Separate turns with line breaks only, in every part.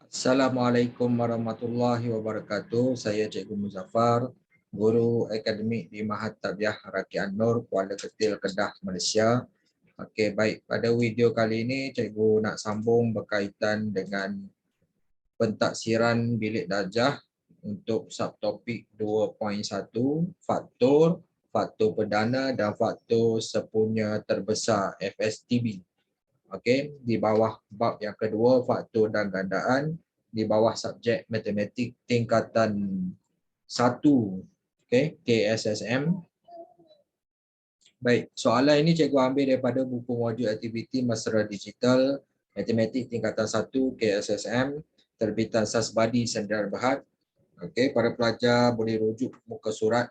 Assalamualaikum warahmatullahi wabarakatuh. Saya Cikgu Muzaffar, Guru Akademik di Mahat Tarbiyah Rakyat An-Nur, Kuala Ketil, Kedah, Malaysia. Okey, baik. Pada video kali ini, Cikgu nak sambung berkaitan dengan pentaksiran bilik darjah untuk subtopik 2.1, faktor, faktor perdana dan faktor sepunya terbesar FSTB. Okey, di bawah bab yang kedua, faktor dan gandaan, di bawah subjek matematik tingkatan 1, okey, KSSM. Baik, soalan ini cikgu ambil daripada buku modul aktiviti Mesra Digital Matematik tingkatan 1 KSSM terbitan Sasbadi Sendirian Berhad. Okey, para pelajar boleh rujuk muka surat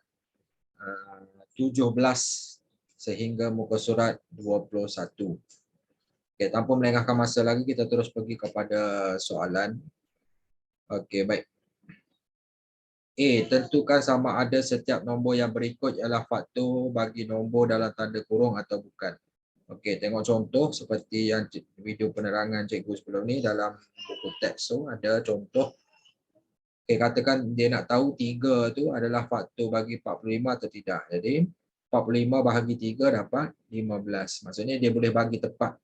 17 sehingga muka surat 21. Okay, tanpa melengahkan masa lagi, kita terus pergi kepada soalan. Okey, baik. A. Tentukan sama ada setiap nombor yang berikut ialah faktor bagi nombor dalam tanda kurung atau bukan. Okey, tengok contoh seperti yang video penerangan cikgu sebelum ni dalam buku teks tu ada contoh. Okey, katakan dia nak tahu 3 tu adalah faktor bagi 45 atau tidak. Jadi 45 bahagi 3 dapat 15. Maksudnya dia boleh bagi tepat.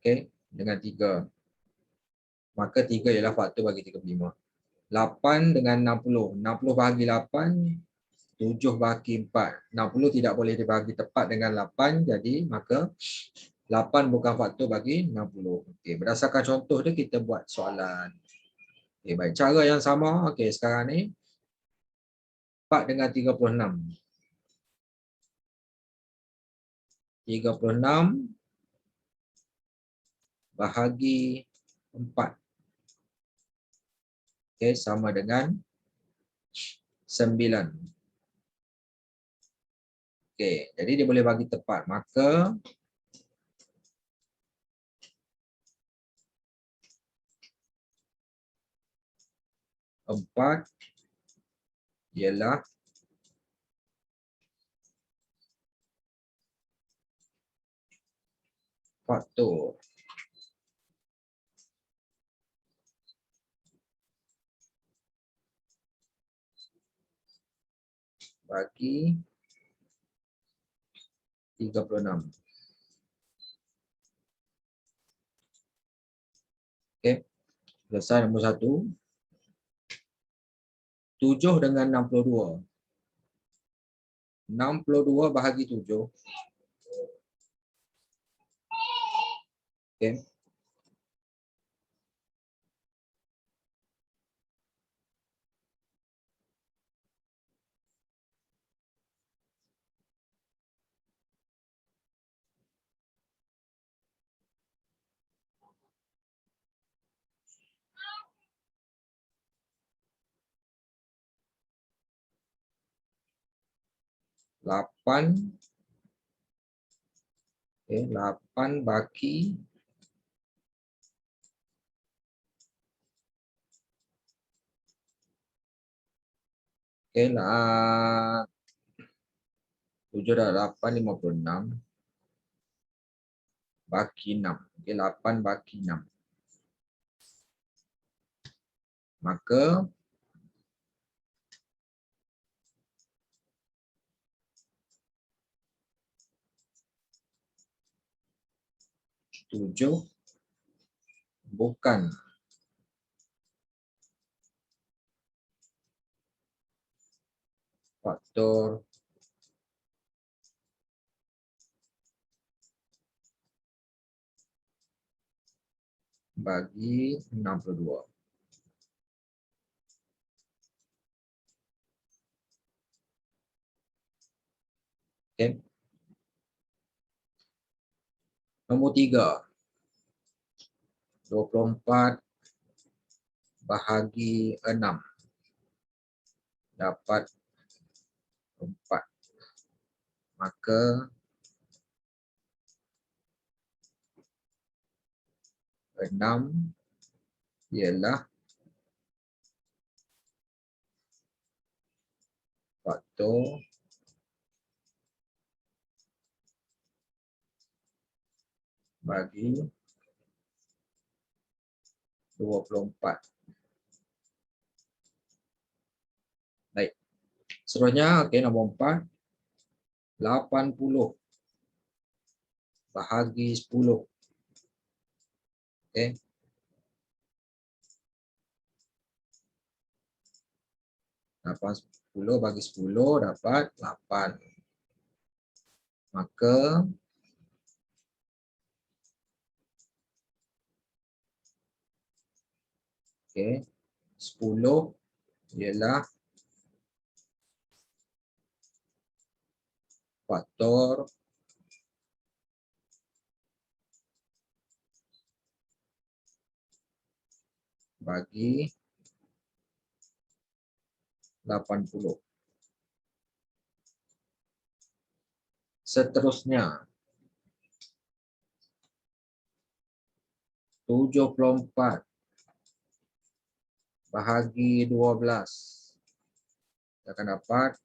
Okey, dengan 3. Maka 3 ialah faktor bagi 35. 8 dengan 60. 60 bahagi 8, 7 bahagi 4. 60 tidak boleh dibagi tepat dengan 8, jadi maka 8 bukan faktor bagi 60. Okey, berdasarkan contoh dia kita buat soalan. Okey, baik. Cara yang sama, okey, sekarang ni 4 dengan 36. 36 bahagi 4. Okey, sama dengan 9. Okey, jadi dia boleh bagi tepat. Maka empat ialah faktor bagi 36. Okey. Selesai nombor 1. 7 dengan 62. 62 bahagi 7. Okey. Lapan. Okey, 8 bagi 7 dan 8, 56 bagi 6. Okey, 8 bagi 6. Maka tujuh bukan faktor bagi 62. Okey. Nombor 3. 24 bahagi 6 dapat 4. Maka 6 ialah faktor bagi 24. Seterusnya, okey, nombor 4. 80 bahagi 10. Okey. 10 bagi 10 dapat 8. Maka okey, 10 ialah faktor bagi 80. Seterusnya, 74 bahagi 12. Kita akan dapat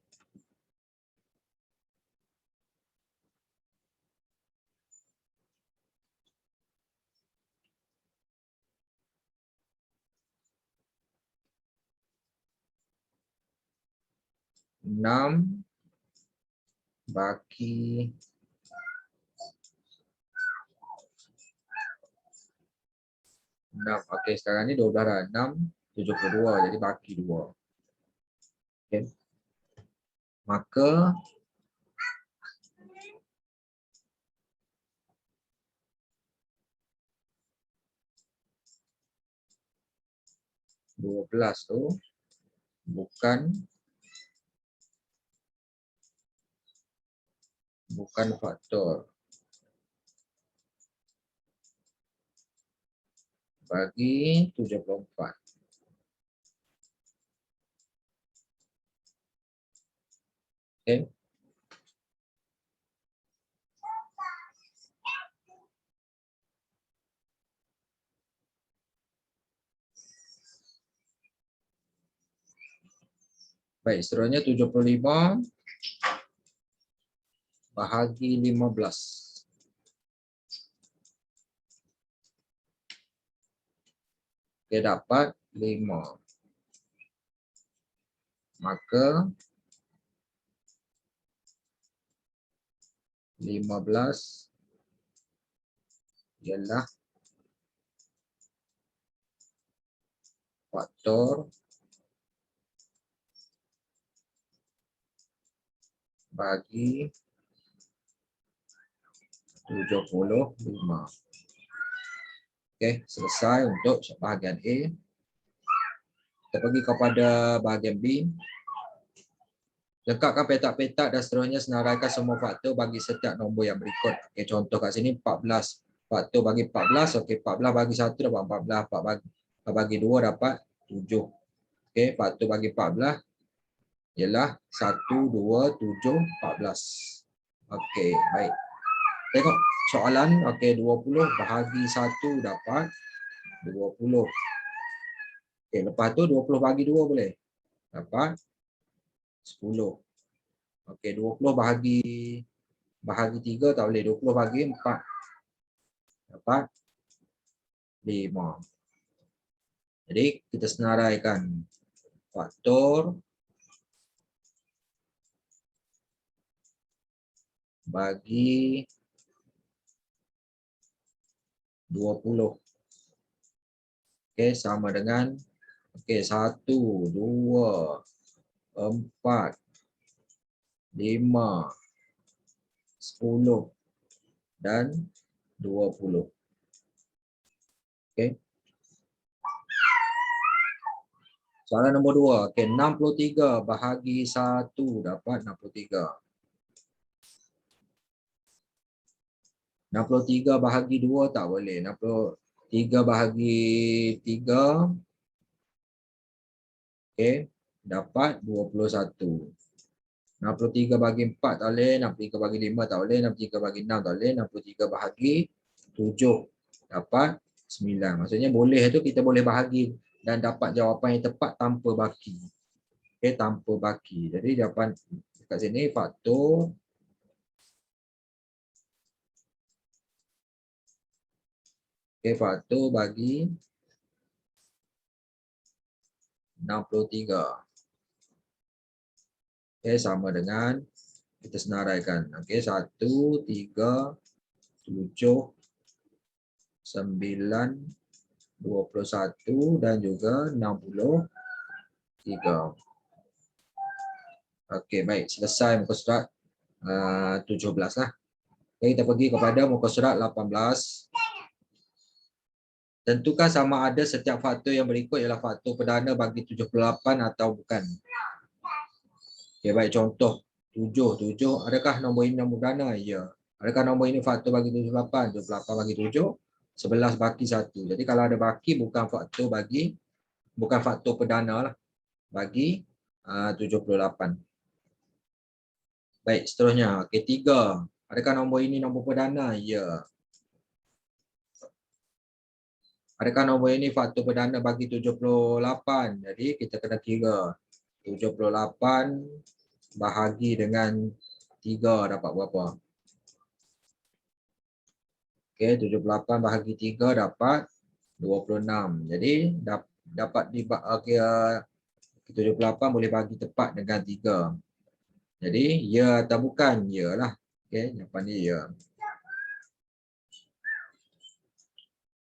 6 bagi 6. Okey, sekarang ni 12 dah. 6, 72. Jadi bagi 2. Okey. Maka dua belas tu bukan faktor bagi 74. Okey. Baik, seterusnya 75 bahagi 15. Dia dapat 5. Maka 15 ialah faktor bagi 75. Okey, selesai untuk bahagian A. Kita pergi kepada bahagian B. Lengkapkan petak-petak dan seterusnya senaraikan semua faktor bagi setiap nombor yang berikut. Okey, contoh kat sini 14. Faktor bagi 14, okey, 14 bagi 1 dapat 14, 4 bagi 2 dapat 7. Okey, faktor bagi 14 ialah 1, 2, 7, 14. Okey, baik. Tengok soalan, okey, 20 bahagi 1 dapat 20. Okey, lepas tu 20 bagi 2 boleh? Dapat 10. Okey, 20 bahagi 3 tak boleh. 20 bagi 4 dapat 5. Jadi kita senaraikan faktor bagi 20. Okey, sama dengan okey, 1, 2, 4, 5, 10 dan 20. Okey. Soalan nombor 2. Okey, 63 bahagi 1 dapat 63. 63 bahagi 2 tak boleh. 63 bahagi 3. Okey, dapat 21. 63 bagi 4 tak boleh, 63 bagi 5 tak boleh, 63 bagi 6 tak boleh, 63 bahagi 7 dapat 9. Maksudnya boleh tu kita boleh bahagi dan dapat jawapan yang tepat tanpa baki. Okey, tanpa baki. Jadi jawapan kat sini faktor faktor bagi 63. Okey, sama dengan kita senaraikan. Okey, 1, 3, 7, 9, 21 dan juga 63. Okey, baik. Selesai muka surat 17 lah. Okay, kita pergi kepada muka surat 18. Tentukan sama ada setiap faktor yang berikut ialah faktor perdana bagi 78 atau bukan. Okay, baik, contoh 7. Adakah nombor ini nombor perdana? Ya. Adakah nombor ini faktor bagi 78? 78 bagi 7, 11 bagi 1. Jadi kalau ada baki bukan faktor perdana lah bagi 78. Baik, seterusnya. Okay, 3. Adakah nombor ini nombor perdana? Ya. Adakah nombor ini faktor perdana bagi 78? Jadi kita kena kira 78 bahagi dengan 3 dapat berapa? Okey, 78 bahagi 3 dapat 26. Jadi dapat dibagi 78 boleh bagi tepat dengan 3. Jadi ya atau bukan? Ya lah. Okey, jawapan dia ya.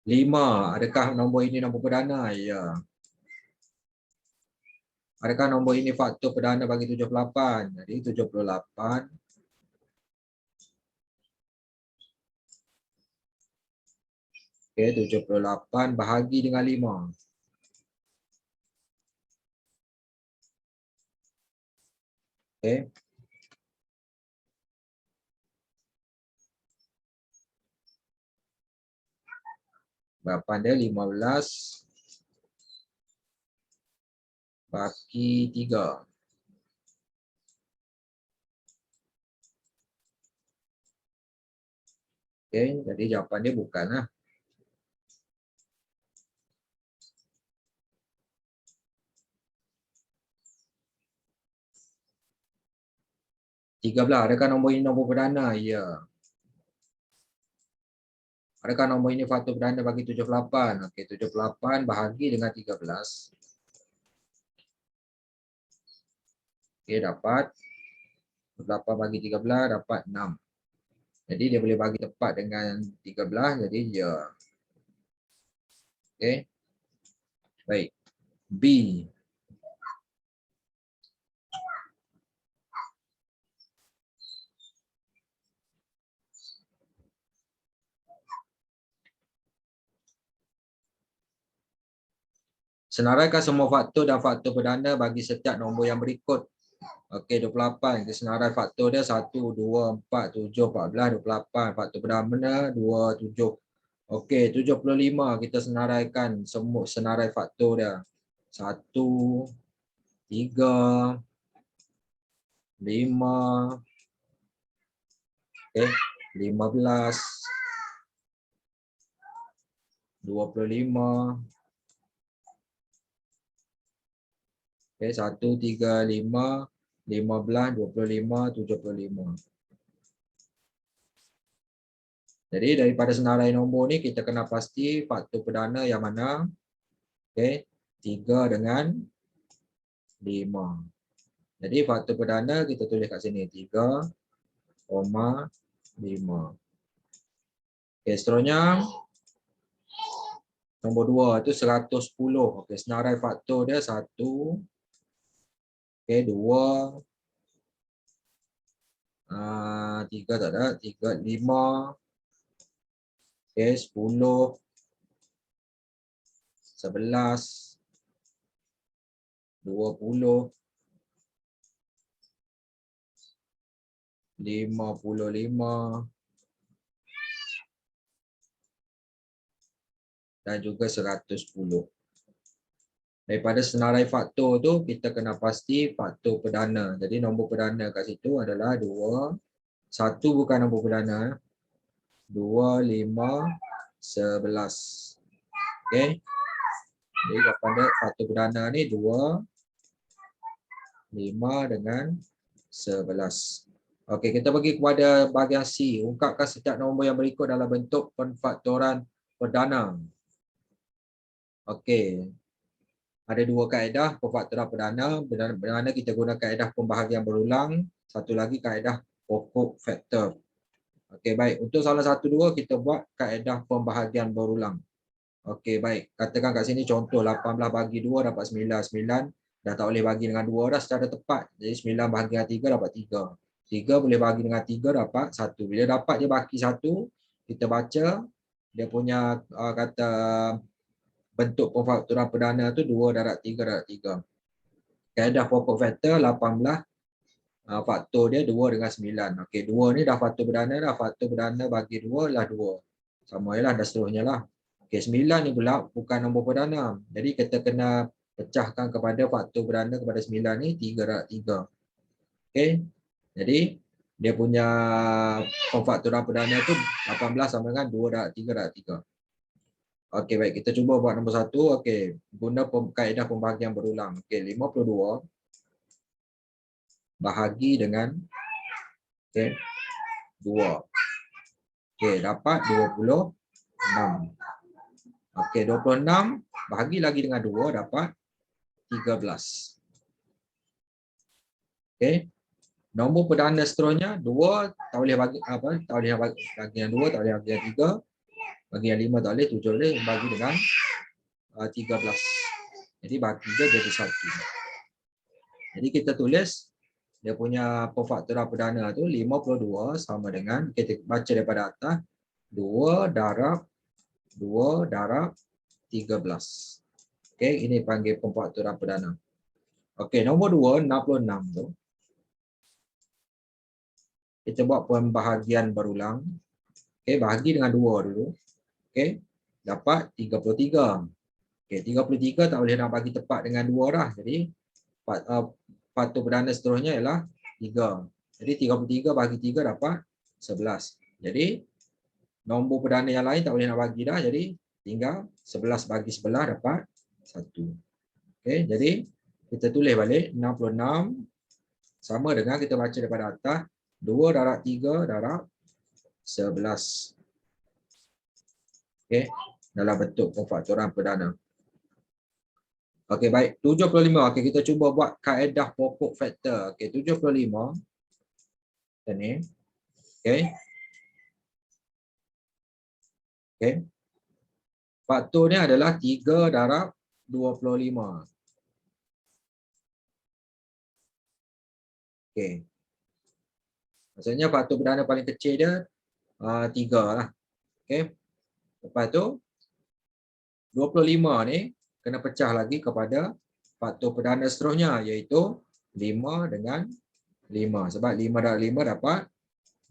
5. Adakah nombor ini nombor perdana? Ya. Adakah nombor ini faktor perdana bagi 78? Jadi 78 okey, 78 bahagi dengan 5. Okey. Berapa dia? 15 bagi 3. Okey, jadi jawapan dia bukan lah. 13. Adakah nombor ini nombor perdana? Ya. Adakah nombor ini faktor perdana bagi 78? Okey, 78 bahagi dengan 13. Okey, dapat 8 bagi 13 dapat 6. Jadi dia boleh bagi tepat dengan 13, jadi ya. Okey. Baik. B. Senaraikan semua faktor dan faktor perdana bagi setiap nombor yang berikut. Okey, 28. Kita senarai faktor dia 1, 2, 4, 7, 14, 28. Faktor perdana 2, 7. Okey, 75. Kita senaraikan semua senarai faktor dia. 1, 3, 5. Okey, 15, 25. Okey, 1, 3, 5, 15, 25, 75. Jadi daripada senarai nombor ni kita kena pasti faktor perdana yang mana. Okey, 3 dengan 5. Jadi faktor perdana kita tulis kat sini 3,5. Okey, seterusnya nombor 2 tu 110. Okey, senarai faktor dia 1. Okey, 2. 3 tak ada, 3, 5. Okey, 10. 11. 20. 55. Dan juga 110. Daripada senarai faktor tu kita kena pasti faktor perdana. Jadi nombor perdana kat situ adalah 2. 1 bukan nombor perdana. 2, 5, 11. Okey. Jadi pada faktor perdana ni 2, 5 dengan 11. Okey, kita pergi kepada bahagian C. Ungkapkan setiap nombor yang berikut dalam bentuk penfaktoran perdana. Okey. ada dua kaedah pemfaktoran perdana. Perdana kita guna kaedah pembahagian berulang. Satu lagi kaedah pokok faktor. Okey, baik. Untuk salah satu dua kita buat kaedah pembahagian berulang. Okey, baik. Katakan kat sini contoh 18 bagi 2 dapat 9. 9 dah tak boleh bagi dengan 2 dah secara tepat. Jadi 9 bagi dengan 3 dapat 3. 3 boleh bagi dengan 3 dapat 1. Bila dapat dia baki 1, kita baca dia punya kata bentuk pemfaktoran perdana tu 2 darab 3 darab 3. Kaedah pokok faktor 18 faktor dia 2 dengan 9. Okey, 2 ni dah faktor perdana dah. Faktor perdana bagi 2 lah 2. Sama ialah dan seterusnya lah. Okey, 9 ni pula bukan nombor perdana. Jadi kita kena pecahkan kepada faktor perdana kepada 9 ni 3 darab 3. Okey. Jadi dia punya pemfaktoran perdana tu 18 sama dengan 2 darab 3 darab 3. Okey, baik. Kita cuba buat nombor 1. Okey, guna kaedah pembahagian berulang. Okey, 52 bahagi dengan 2. Okey, dapat 26. Okey, 26 bahagi lagi dengan 2 dapat 13. Okey. Nombor perdana seterusnya 2 tak boleh bagi apa? Tak boleh bagi dengan 2, tak boleh bagi dengan 3. Bagi yang 5 tak boleh, 7 boleh, bagi dengan 13. Jadi bagi 3 jadi 1. Jadi kita tulis dia punya pemfaktoran perdana tu 52 sama dengan, kita baca daripada atas, 2 darab 13. Okey, ini panggil pemfaktoran perdana. Okey, nombor 2, 66 tu. Kita buat pembahagian berulang. Okey, bahagi dengan 2 dulu. Okey, dapat 33. Okey, 33 tak boleh nak bagi tepat dengan 2 dah. Jadi faktor perdana seterusnya ialah 3. Jadi 33 bagi 3 dapat 11. Jadi nombor perdana yang lain tak boleh nak bagi dah. Jadi tinggal 11 bagi 11 dapat 1. Okey, jadi kita tulis balik 66 sama dengan, kita baca daripada atas, 2 darab 3 darab 11. Okey, dalam bentuk pemfaktoran perdana. Okey, baik. 75. Okey, kita cuba buat kaedah pokok faktor. Okey, 75. Ini. Okey. Okey. Faktornya adalah 3 darab 25. Okey. Maksudnya faktor perdana paling kecil dia 3 lah. Okey. Lepas tu 25 ni kena pecah lagi kepada faktor perdana seterusnya, iaitu 5 dengan 5. Sebab 5 darab 5 dapat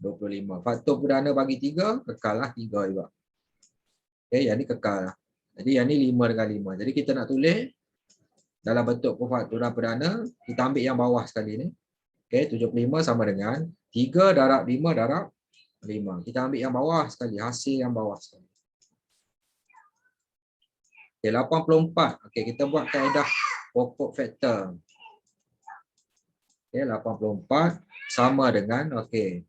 25. Faktor perdana bagi 3 kekal lah 3 juga. Okey, yang ni kekal lah. Jadi yang ni 5 dengan 5. Jadi kita nak tulis dalam bentuk pemfaktoran perdana, kita ambil yang bawah sekali ni. Okey, 75 sama dengan 3 darab 5 darab 5. Kita ambil yang bawah sekali, hasil yang bawah sekali. Okey, 84. Okey, kita buat kaedah pokok faktor. Okey, 84 sama dengan, okey,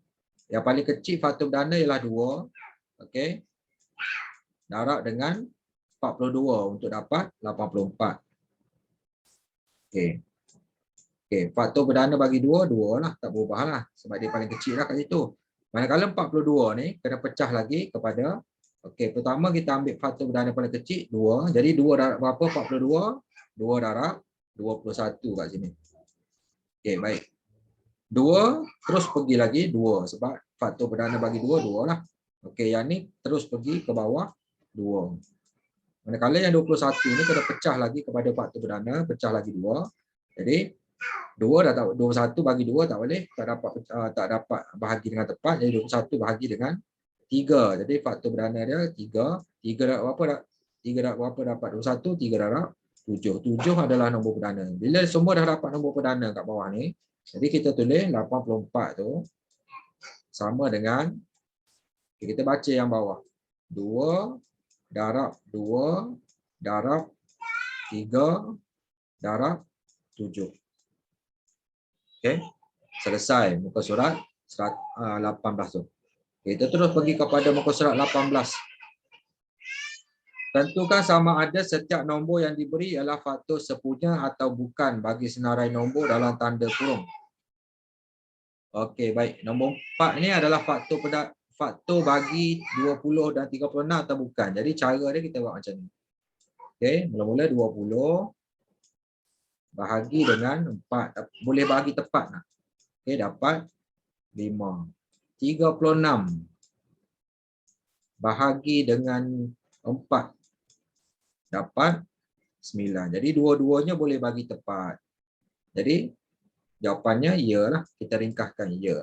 yang paling kecil faktor perdana ialah 2. Okey. Darab dengan 42 untuk dapat 84. Okey. Okey, faktor perdana bagi 2, 2 lah, tak berubah lah sebab dia paling kecil lah kat situ. Manakala 42 ni kena pecah lagi kepada, okey, pertama kita ambil faktor perdana paling kecil 2. Jadi 2 darab berapa? 42. 2 darab 21 kat sini. Okey, baik. 2 terus pergi lagi 2 sebab faktor perdana bagi 2, 2 lah. Okey, yang ni terus pergi ke bawah 2. Manakala yang 21 ni kena pecah lagi kepada faktor perdana, pecah lagi 2. Jadi 2 dah tak, 21 bagi 2 tak boleh, tak dapat bahagi dengan tepat. Jadi 21 bahagi dengan 3. Jadi faktor perdana dia 3. 3 darab berapa? 3 darab berapa dapat 21? 3 darab 7. 7 adalah nombor perdana. Bila semua dah dapat nombor perdana kat bawah ni, jadi kita tulis 84 tu sama dengan, kita baca yang bawah. 2 darab 2 darab 3 darab 7. Okey, selesai muka surat 18 tu. Kita terus pergi kepada muka surat 18. Tentukan sama ada setiap nombor yang diberi ialah faktor sepunya atau bukan bagi senarai nombor dalam tanda kurung. Okey, baik. Nombor 4 ni adalah faktor bagi 20 dan 36 atau bukan. Jadi cara dia kita buat macam ni. Okey, mula-mula 20 bahagi dengan 4. Boleh bagi tepat tak? Okey, dapat 5. 36 bahagi dengan 4 dapat 9. Jadi dua-duanya boleh bagi tepat. Jadi jawapannya ya lah. Kita ringkaskan ya.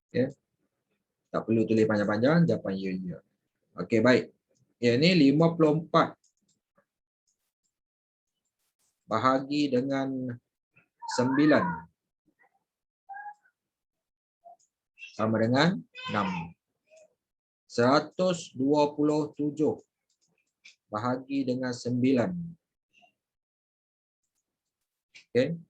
Okay. Tak perlu tulis panjang-panjang. Jawapan ya. Okey, baik. Yang ni 54 bahagi dengan 9 sama dengan 6. 127 bahagi dengan 9. Okey.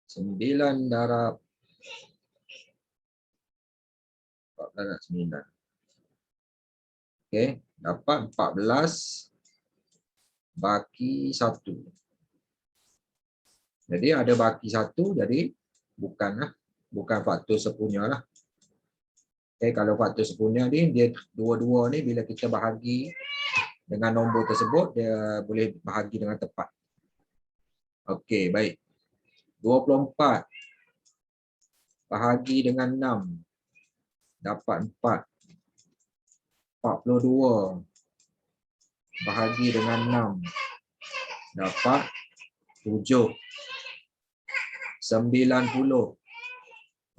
Sembilan darab 9. Okey, dapat 14 baki 1. Jadi ada baki 1, jadi bukan faktor sepunya lah. Okay, kalau faktor sepunya ni, dia dua-dua ni bila kita bahagi dengan nombor tersebut, dia boleh bahagi dengan tepat. Okey, baik. 24 bahagi dengan 6 dapat 4. 42 bahagi dengan 6 dapat 7. 90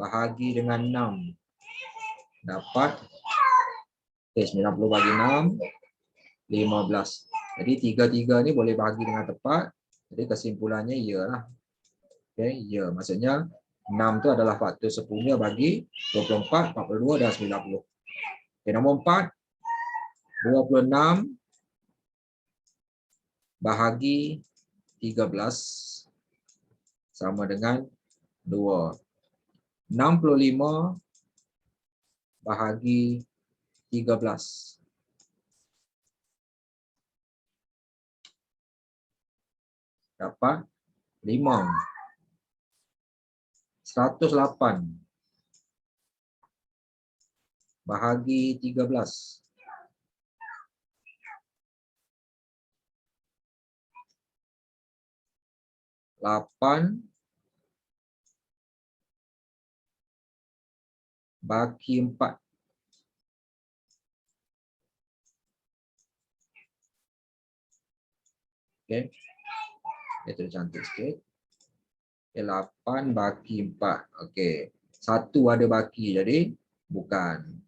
bahagi dengan 6 dapat 90 bagi 6 15. Jadi tiga-tiga ni boleh bahagi dengan tepat. Jadi kesimpulannya ya lah. Okey, ya. Maksudnya 6 tu adalah faktor sepunya bagi 24, 42 dan 90. Okey, nombor 4 26 bahagi 13 sama dengan 2. 65 bahagi 13 dapat 5. 108 bahagi 13 8 bagi 4. Okey. Itu cantik sikit. 8 bagi 4. Okey. 1 ada baki jadi bukan.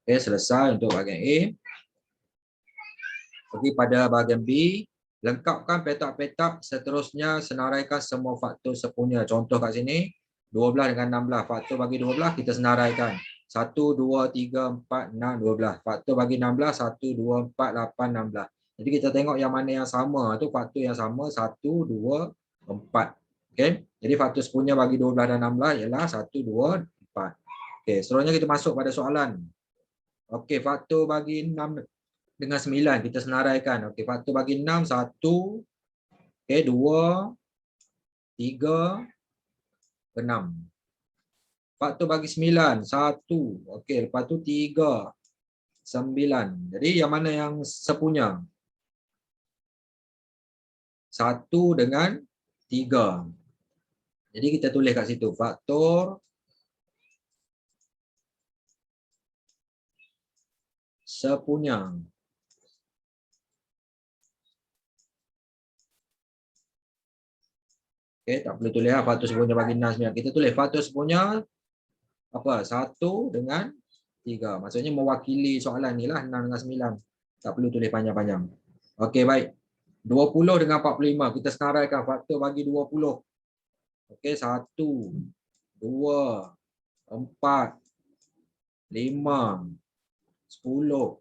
Okey, selesai untuk bahagian A. Pergi pada bahagian B. Lengkapkan petak-petak seterusnya, senaraikan semua faktor sepunya. Contoh kat sini 12 dengan 16. Faktor bagi 12 kita senaraikan. 1, 2, 3, 4, 6, 12. Faktor bagi 16 1, 2, 4, 8, 16. Jadi kita tengok yang mana yang sama. Itu faktor yang sama 1, 2, 4. Okey. Jadi faktor sepunya bagi 12 dan 16 ialah 1, 2, 4. Okey, seterusnya kita masuk pada soalan. Okey, faktor bagi 6 dengan 9 kita senaraikan. Okey, faktor bagi 6 1, okey 2, 3, 6. Faktor bagi 9 1. Okey, lepas tu 3, 9. Jadi yang mana yang sepunya? 1 dengan 3. Jadi kita tulis kat situ faktor sepunya. Okey, tak perlu tulis faktor sepunya bagi 6 9. Kita tulis faktor sepunya apa? 1 dengan 3. Maksudnya mewakili soalan ni lah 6 dengan 9. Tak perlu tulis panjang-panjang. Okey, baik. 20 dengan 45 kita senaraikan faktor bagi 20. Okey, 1, 2, 4, 5, 10,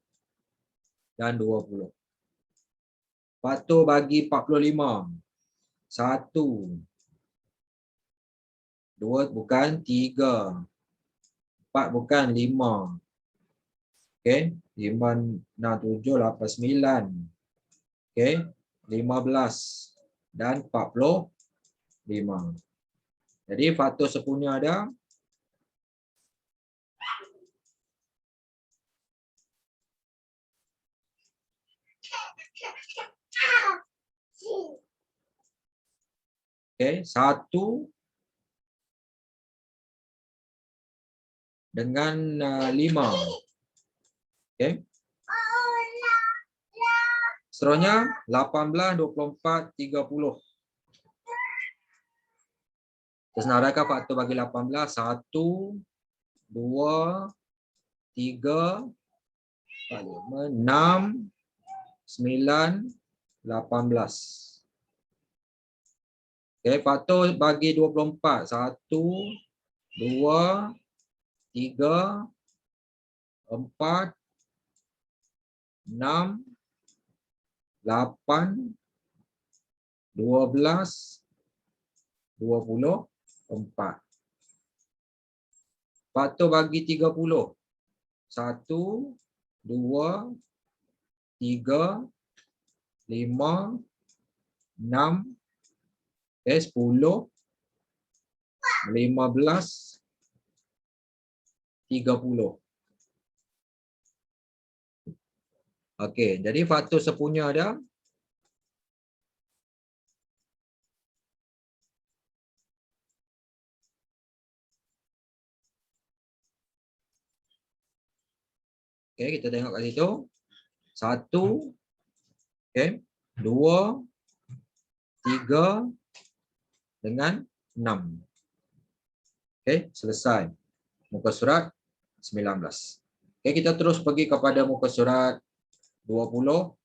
dan 20. Faktor bagi 45. 1, 2 bukan 3. 4 bukan 5. Okey, 5, 6, 7, 8, 9. Okey, 15 dan 45. Jadi faktor sepunya ada okey, 1 dengan 5. Okey. Seterusnya 18, 24, 30. Kita senaraikan faktor bagi 18. 1, 2, 3, 4, 5, 6, 9, 18. Okey, faktor bagi 24. 1, 2, 3, 4, 6, 8, 12, 24. Faktor bagi 30. 1, 2, 3, 5, 6, 10, 15, 30. Okey, jadi faktor sepunya ada okey, kita tengok kat situ. 1, okey, 2, 3 dengan 6. Okey, selesai. Muka surat 19. Okey, kita terus pergi kepada muka surat 20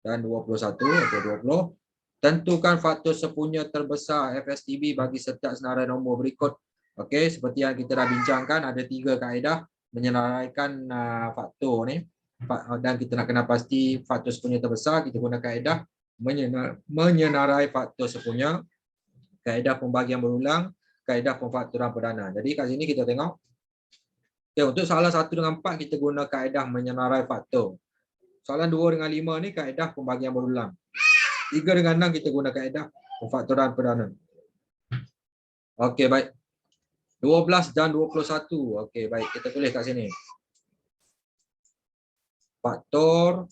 dan 21. Okey, 20. Tentukan faktor sepunya terbesar FSTB bagi setiap senarai nombor berikut. Okey, seperti yang kita dah bincangkan, ada 3 kaedah menyenaraikan faktor ni. Dan kita nak kena pasti faktor sepunya terbesar, kita guna kaedah menyenarai faktor sepunya, kaedah pembagian berulang, kaedah pemfaktoran perdana. Jadi kat sini kita tengok. Okay, untuk soalan 1 dengan 4 kita guna kaedah menyenarai faktor. Soalan 2 dengan 5 ni kaedah pembagian berulang. 3 dengan 6 kita guna kaedah pemfaktoran perdana. Okey, baik. 12 dan 21. Okey, baik. Kita tulis kat sini. Faktor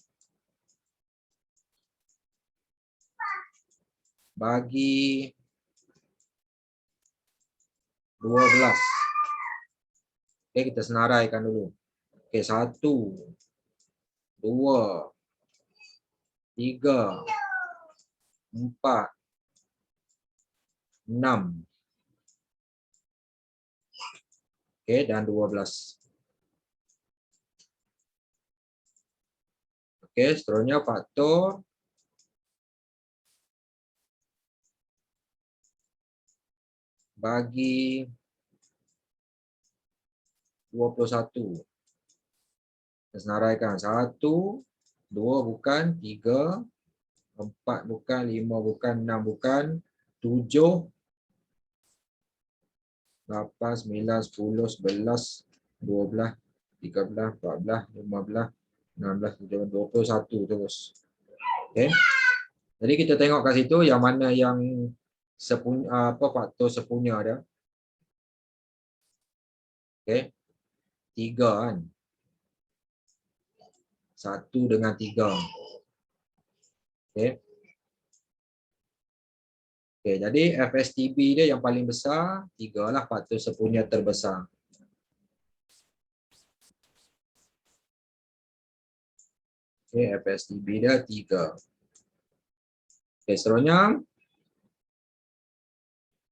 bagi 12. Okey, kita senaraikan dulu. Okey, 1, 2, 3, 4, 6. Okey, dan 12. Okey, seterusnya faktor bagi 21. Kita senaraikan. 1, 2 bukan, 3, 4 bukan, 5 bukan, 6 bukan, 7, 8, 9, 10, 11, 12, 13, 14, 15, 16, 17, 21 terus. Okey. Jadi kita tengok kat situ yang mana yang sepunya, faktor sepunya dia. Okey. 3 kan. 1 dengan 3. Okey. Okey, jadi FSTB dia yang paling besar 3 lah, faktor sepunya terbesar. Okey, FSTB dia 3. Okey, seterusnya.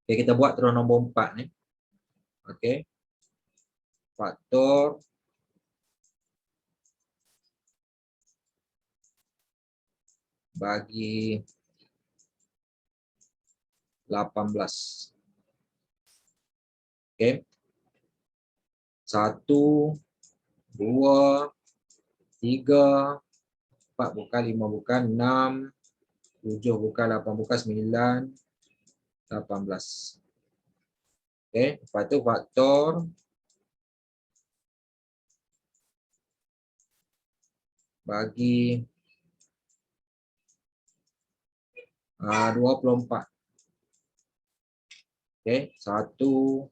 Okey, kita buat terus nombor 4 ni. Okey. Faktor bagi 18. Okey. 1, 2, 3, 4 bukan, 5 bukan, 6, 7 bukan, 8 bukan, 9, 18. Okey, lepas tu faktor bagi 24. Okey, 1,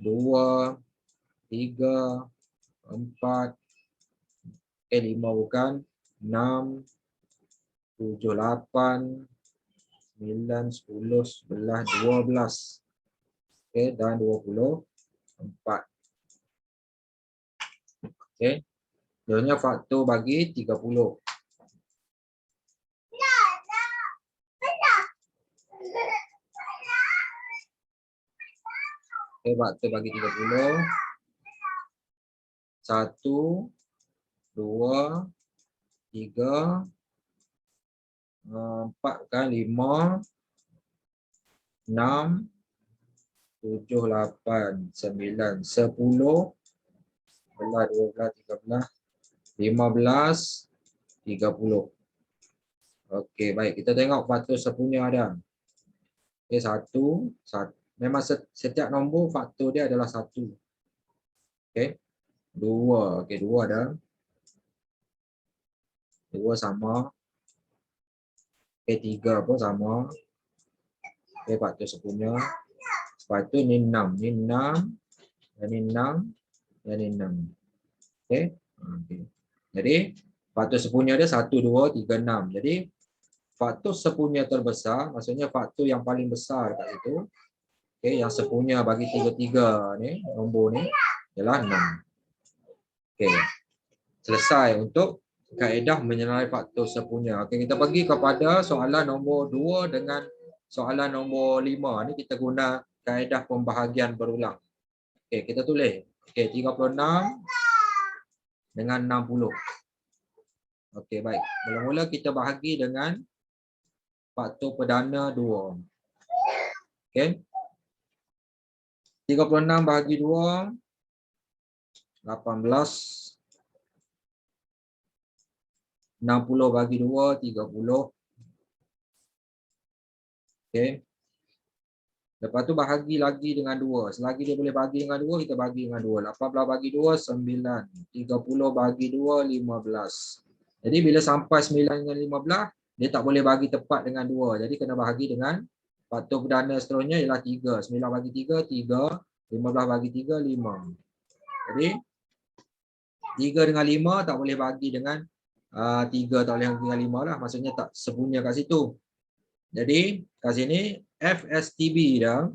2, 3, 4, 5 bukan, 6, 7, 8, 9, 10, 11, 12. Okey, dan 24. Okey. Sebenarnya faktor bagi 30. Okey, faktor bagi 30. 1, 2, 3, 4 kan, 5, 6, 7, 8, 9, 10, 11, 12, 13, 15, 30. Okey, baik. Kita tengok faktor sepunya ada. Okey, 1. Memang setiap nombor faktor dia adalah 1. Okey. 2. Okey, 2 ada. 2 sama. Okey, 3 pun sama. Okey, faktor sepunya. Lepas tu ni 6. Ni 6. Dan ni 6. Dan ni 6. Okey. Okey. Jadi, faktor sepunya dia 1, 2, 3, 6. Jadi, faktor sepunya terbesar, maksudnya faktor yang paling besar kat situ. Okey, yang sepunya bagi 3 ni, nombor ni ialah 6. Okey. Selesai untuk kaedah menyenari faktor sepunya. Okey, kita pergi kepada soalan nombor 2 dengan soalan nombor 5. Ni kita guna kaedah pembahagian berulang. Okey, kita tulis. Okey, 36 dengan 60. Okey, baik. Mula-mula kita bahagi dengan faktor perdana 2. Okey. 36 bahagi 2, 18. 60 bagi 2, 30. Okey. Lepas tu bahagi lagi dengan 2. Selagi dia boleh bagi dengan 2, kita bagi dengan 2. 18 bagi 2, 9. 30 bagi 2, 15. Jadi bila sampai 9 dengan 15, dia tak boleh bagi tepat dengan 2. Jadi kena bahagi dengan faktor perdana seterusnya ialah 3. 9 bagi 3, 3. 15 bagi 3, 5. Jadi 3 dengan 5 tak boleh bagi dengan 3 tak boleh bagi dengan 5 lah. Maksudnya tak sepunya kat situ. Jadi kat sini FSTB dah.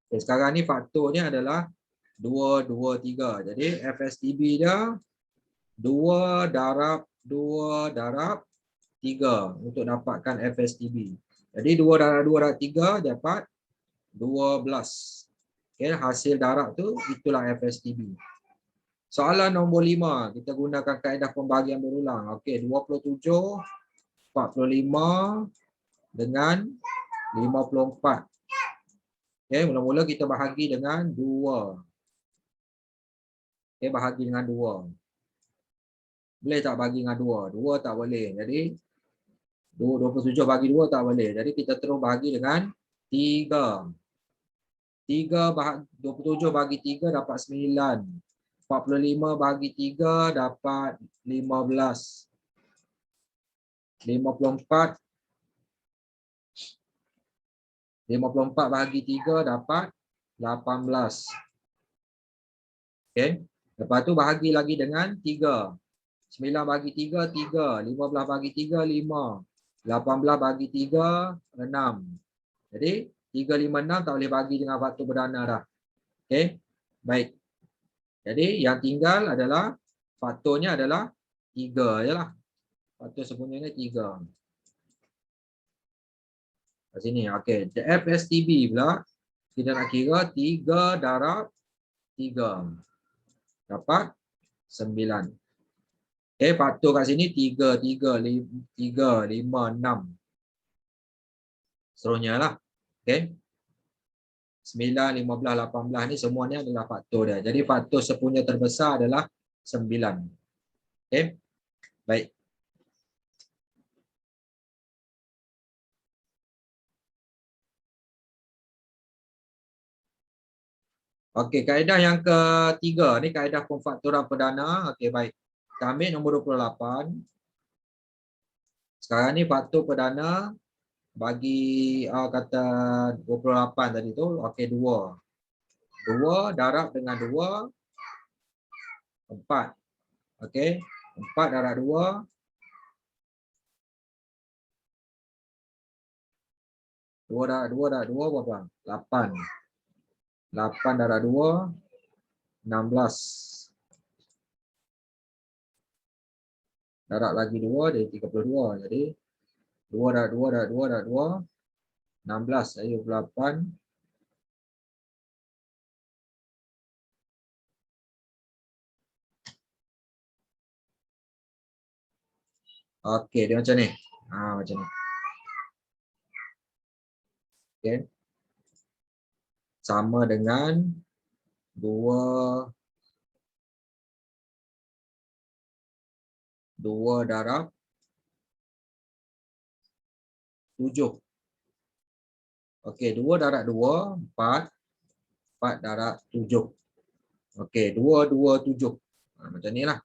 Okay, sekarang ni faktornya adalah 2, 2, 3. Jadi FSTB dah 2 darab 2 darab 3 untuk dapatkan FSTB. Jadi 2 darab 2 darab 3 dapat 12. Okay, hasil darab tu itulah FSTB. Soalan nombor 5, kita gunakan kaedah pembahagian berulang. Okey, 27, 45 dengan 54. Okey, mula-mula kita bahagi dengan 2. Okey, bahagi dengan 2. Boleh tak bagi dengan 2? 2 tak boleh. Jadi 27 bagi 2 tak boleh. Jadi kita terus bahagi dengan 3. 27 bagi 3 dapat 9. 45 bagi 3 dapat 15. 54 bagi 3 dapat 18. Okey. Lepas tu bahagi lagi dengan 3. 9 bagi 3, 3. 15 bagi 3, 5. 18 bagi 3, 6. Jadi 3, 5, 6 tak boleh bagi dengan faktor perdana dah. Okey. Baik. Jadi yang tinggal adalah faktornya adalah 3 je lah. Faktor sebenarnya 3. Kat sini. Okey. The FSTB pula kita nak kira 3 darab 3. Dapat 9. Okey, faktor kat sini 3, 3, 5, 6. Seterusnya lah. Okey. 9, 15, 18 ni semua ni adalah faktor dia. Jadi faktor sepunya terbesar adalah 9. Okey. Baik. Okey, kaedah yang ketiga ni kaedah pemfaktoran perdana. Okey, baik. Kita ambil nombor 28. Sekarang ni faktor perdana bagi kata 28 tadi tu, okey 2. 2 darab dengan 2, 4. Okey, 4 darab 2, 2 darab 2 darab 2 berapa? 8. 8 darab 2, 16. Darab lagi 2 jadi 32. Jadi 2 darab 2 darab 2 darab 2, 16. Jadi 28. Okey, dia macam ni. Macam ni. Okey. Sama dengan 2 darab 7. Okey, 2 darab 2, 4. 4 darab 7. Okey, 2, 2, 7. Macam ni lah.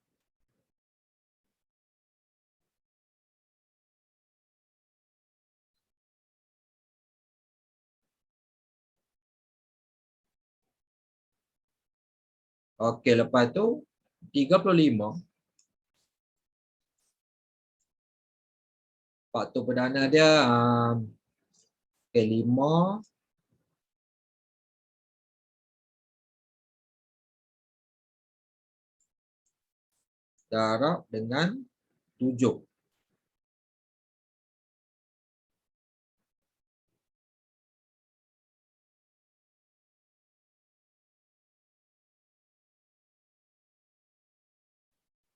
Okey, lepas tu 35. Faktor perdana dia okey 5 darab dengan 7.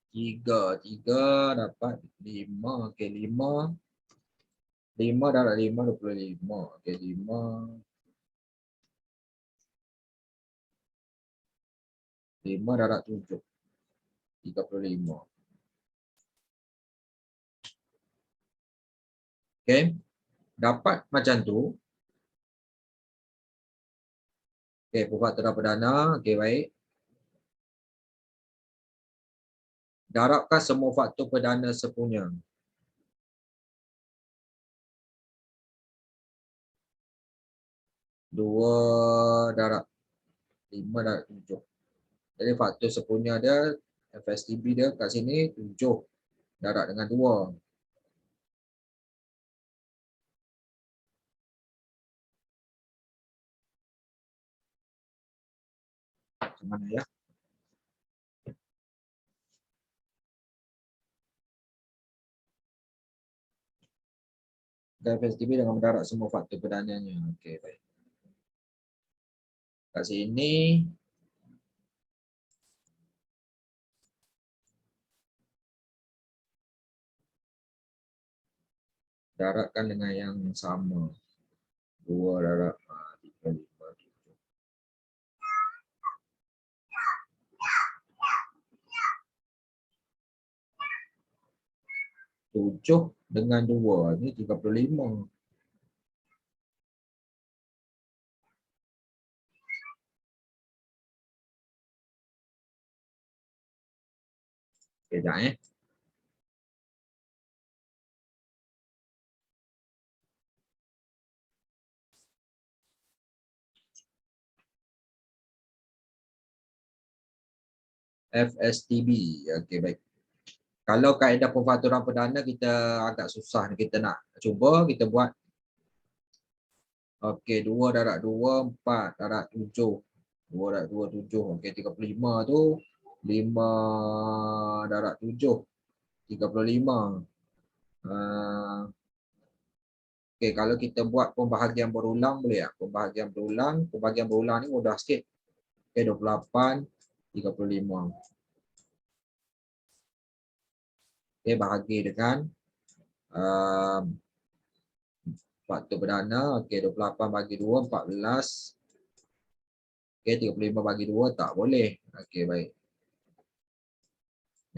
Tiga dapat 5. Okey, 5 darab 5, 25. Okey, 5 darab 7, 35. Okey, dapat macam tu. Okey, pemfaktoran perdana. Okey, baik. Darabkan semua faktor perdana sepunya. 2 darab 5 darab 7. Jadi faktor sepunya dia, FSTB dia kat sini 7 darab dengan 2. Macam mana ya? Dan FSTB dengan mendarab semua faktor perdananya. Okey, baik. Kat sini darabkan dengan yang sama. 2 darab 3, 5, 7 dengan 2. Ini 35. Okey, dah FSTB. Okey, baik. Kalau kaedah pemfaktoran perdana kita agak susah ni, kita nak cuba kita buat. Okey, 2 darab 2, 4 darab 7. 2 darab 2, 7. Okey, 35 tu 5 darab 7, 35. Okey, kalau kita buat pembahagian berulang boleh tak? Pembahagian berulang ni mudah sikit. Okey, 28, 35. Okey, bahagi dengan faktor perdana. Okey, 28 bagi 2, 14. Okey, 35 bagi 2 tak boleh. Okey, baik.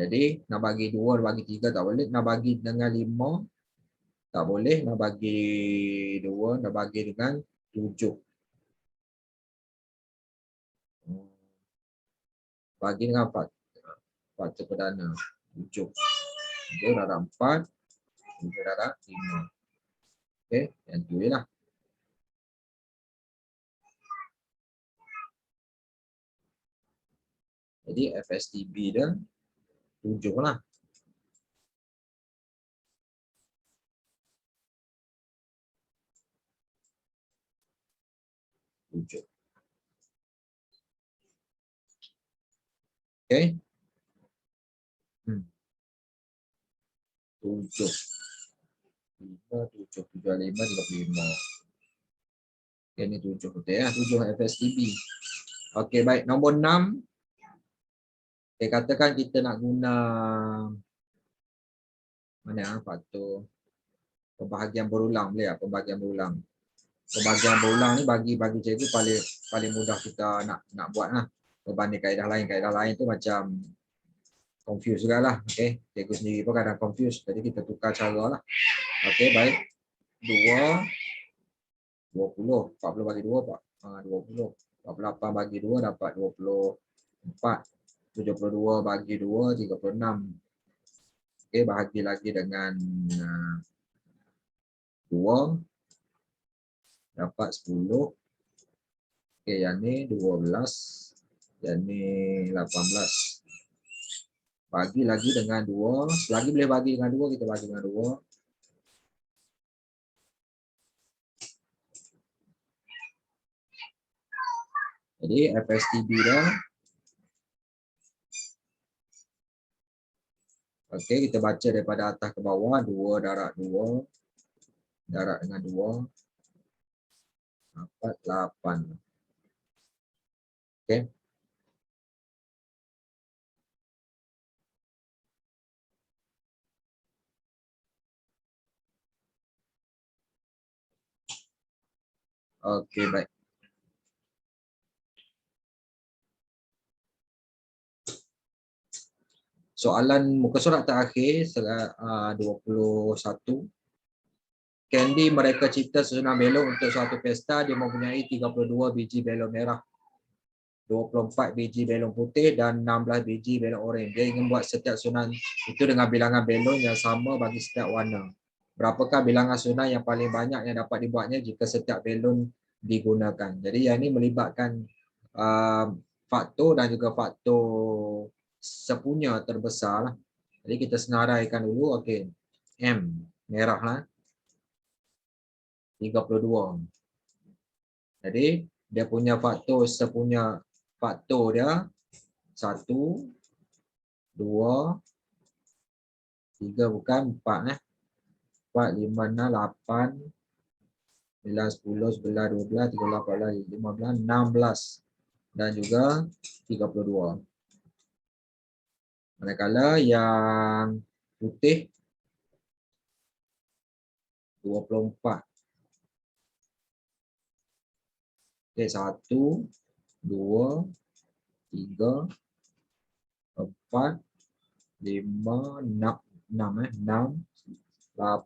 Jadi nak bagi 2, nak bagi 3 tak boleh. Nak bagi dengan 5 tak boleh. Nak bagi 2, nak bagi dengan 7. Bagi dengan faktor perdana 7. 7 darab 4, 7 darab 5. Okey, yang tu je lah. Jadi FSTB dia 7 lah. 7. Okey. 7. 5, 7, 7, 5, 35. Okey, ni 7 betul ya. 7 FSTB. Okey, baik. Nombor 6. Okay, katakan kita nak guna mana faktor pembahagian berulang, boleh tak? Pembahagian berulang. Pembahagian berulang ni bagi cikgu paling mudah kita nak buat lah. Berbanding kaedah lain tu macam confuse juga lah. Okay. Cikgu sendiri pun kadang confuse. Jadi kita tukar cara lah. Okay, baik. 2, 20. 40 bagi 2, 20. 48 bagi 2 dapat 24. 72 bagi 2, 36. Okay, bahagi lagi dengan 2. Dapat 10. Okay, yang ni 12. Yang ni 18. Bagi lagi dengan 2. Selagi boleh bagi dengan 2, kita bagi dengan 2. Jadi FSTB dah. Okey, kita baca daripada atas ke bawah. 2 darab 2. Darab dengan 2. Dapat 8. Okey. Okey, baik. Soalan muka surat terakhir 21. Candy mereka cipta susunan belon untuk suatu pesta. Dia mempunyai 32 biji belon merah, 24 biji belon putih dan 16 biji belon oranye. Dia ingin buat setiap susunan itu dengan bilangan belon yang sama bagi setiap warna. Berapakah bilangan susunan yang paling banyak yang dapat dibuatnya jika setiap belon digunakan? Jadi yang ini melibatkan faktor dan juga faktor sepunya terbesar lah. Jadi kita senaraikan dulu. Okey. M merah lah. 32. Jadi dia punya faktor sepunya faktor dia 1, 2, 3 bukan 4 4, 5, 6, 8, 9, 10, 11, 12, 13, 14, 15, 16 dan juga 32. Manakala yang putih 24. Okey, 1, 2, 3, 4, 5, 6, 8,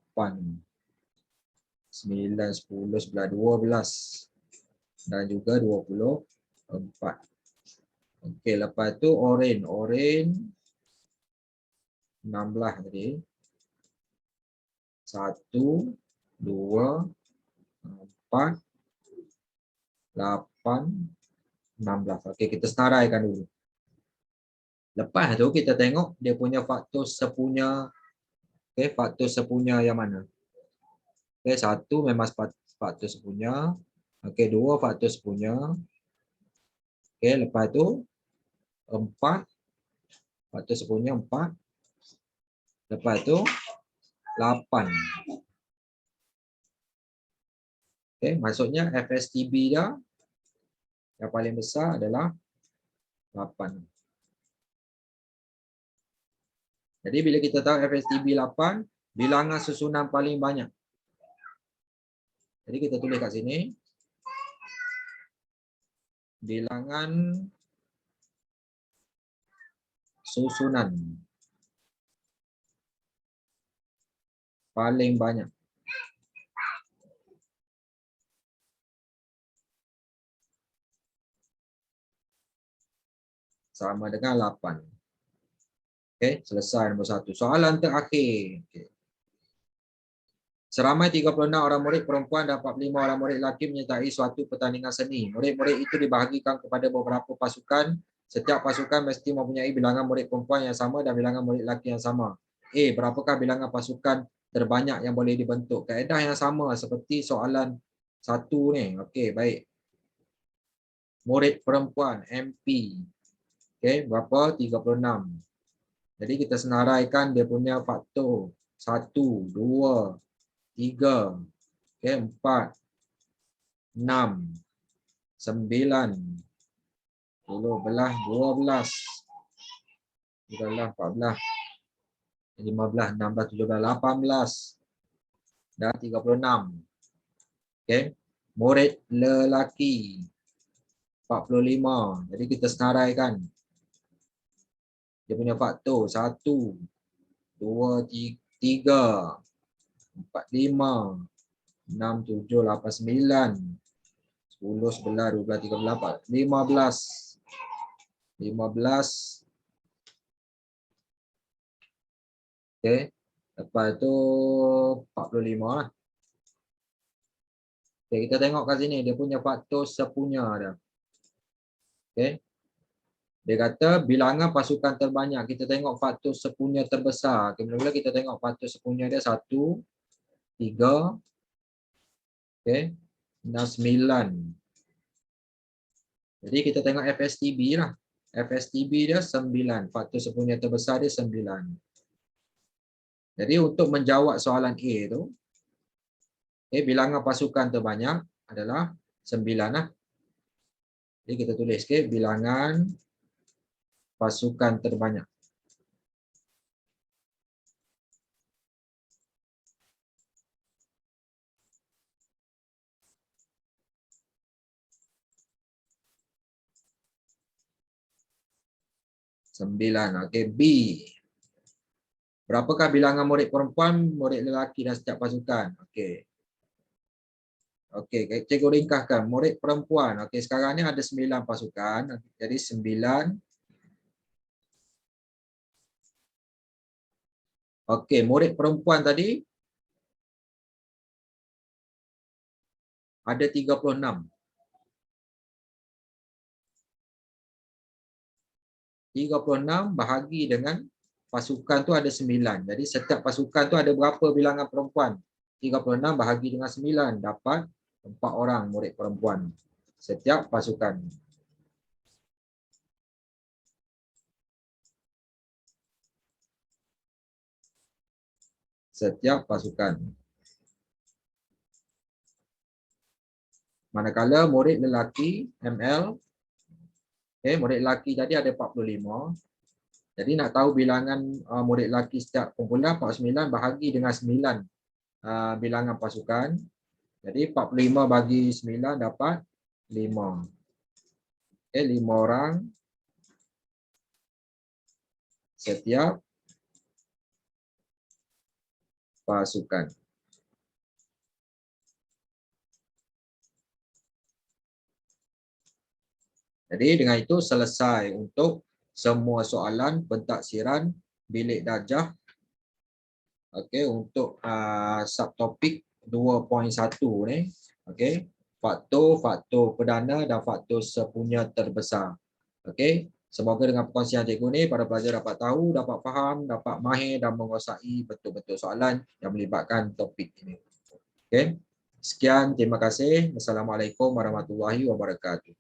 9, 10, 11, 12 dan juga 24. Okey, lepas tu oren 16 tadi. 1, 2, 4, 8, 16. Okey, kita senaraikan dulu. Lepas tu kita tengok dia punya faktor sepunya. Okey, faktor sepunya yang mana? Okey, 1 memang faktor sepunya. Okey, 2 faktor sepunya. Okey, lepas tu 4 faktor sepunya 4. Lepas tu 8. Okey, maksudnya FSTB dia yang paling besar adalah 8. Jadi bila kita tahu FSTB 8, bilangan susunan paling banyak. Jadi kita tulis kat sini. Bilangan susunan paling banyak. Sama dengan 8. Okey, selesai nombor 1. Soalan terakhir. Okay. Seramai 36 orang murid perempuan dan 45 orang murid lelaki menyertai suatu pertandingan seni. Murid-murid itu dibahagikan kepada beberapa pasukan. Setiap pasukan mesti mempunyai bilangan murid perempuan yang sama dan bilangan murid lelaki yang sama. Berapakah bilangan pasukan terbanyak yang boleh dibentuk? Kaedah yang sama seperti soalan 1 ni. Okey, baik. Murid perempuan, MP. Okey, berapa? 36. Jadi kita senaraikan dia punya faktor 1, 2, 3, 4, 6, 9, 10, 12, 13, 14, 15, 16, 17, 18 dan 36. Okey. Murid lelaki 45. Jadi kita senaraikan dia punya faktor 1, 2, 3, 4, 5, 6, 7, 8, 9, 10, 11, 12, 13, 14, 15. 15. Okey. Lepas tu 45 lah. Okey, kita tengok kat sini dia punya faktor sepunya dia. Okey. Dia kata bilangan pasukan terbanyak. Kita tengok faktor sepunya terbesar. Mula-mula kita tengok faktor sepunya dia 1, 3, okey, dan 9. Jadi kita tengok FSTB lah. FSTB dia 9. Faktor sepunya terbesar dia 9. Jadi untuk menjawab soalan A tu, bilangan pasukan terbanyak adalah 9 lah. Jadi kita tulis bilangan pasukan terbanyak. Sembilan. Okey, B. Berapakah bilangan murid perempuan, murid lelaki dan setiap pasukan? Okey. Okey, cikgu ringkaskan. Murid perempuan. Okey, sekarang ni ada 9 pasukan. Jadi 9. Okey, murid perempuan tadi ada 36. 36 bahagi dengan pasukan tu ada 9. Jadi setiap pasukan tu ada berapa bilangan perempuan? 36 bahagi dengan 9 dapat 4 orang murid perempuan setiap pasukan. Setiap pasukan. Manakala murid lelaki ML, murid lelaki tadi ada 45. Jadi nak tahu bilangan murid lelaki setiap kumpulan 49 bahagi dengan 9 bilangan pasukan. Jadi 45 bagi 9 dapat 5. 5 orang setiap pasukan. Jadi dengan itu selesai untuk semua soalan pentaksiran bilik darjah. Okey, untuk subtopik 2.1 ni. Okey, faktor perdana dan faktor sepunya terbesar. Okey, semoga dengan perkongsian cikgu ni para pelajar dapat tahu, dapat faham, dapat mahir dan menguasai betul-betul soalan yang melibatkan topik ini. Okey. Sekian, terima kasih. Wassalamualaikum warahmatullahi wabarakatuh.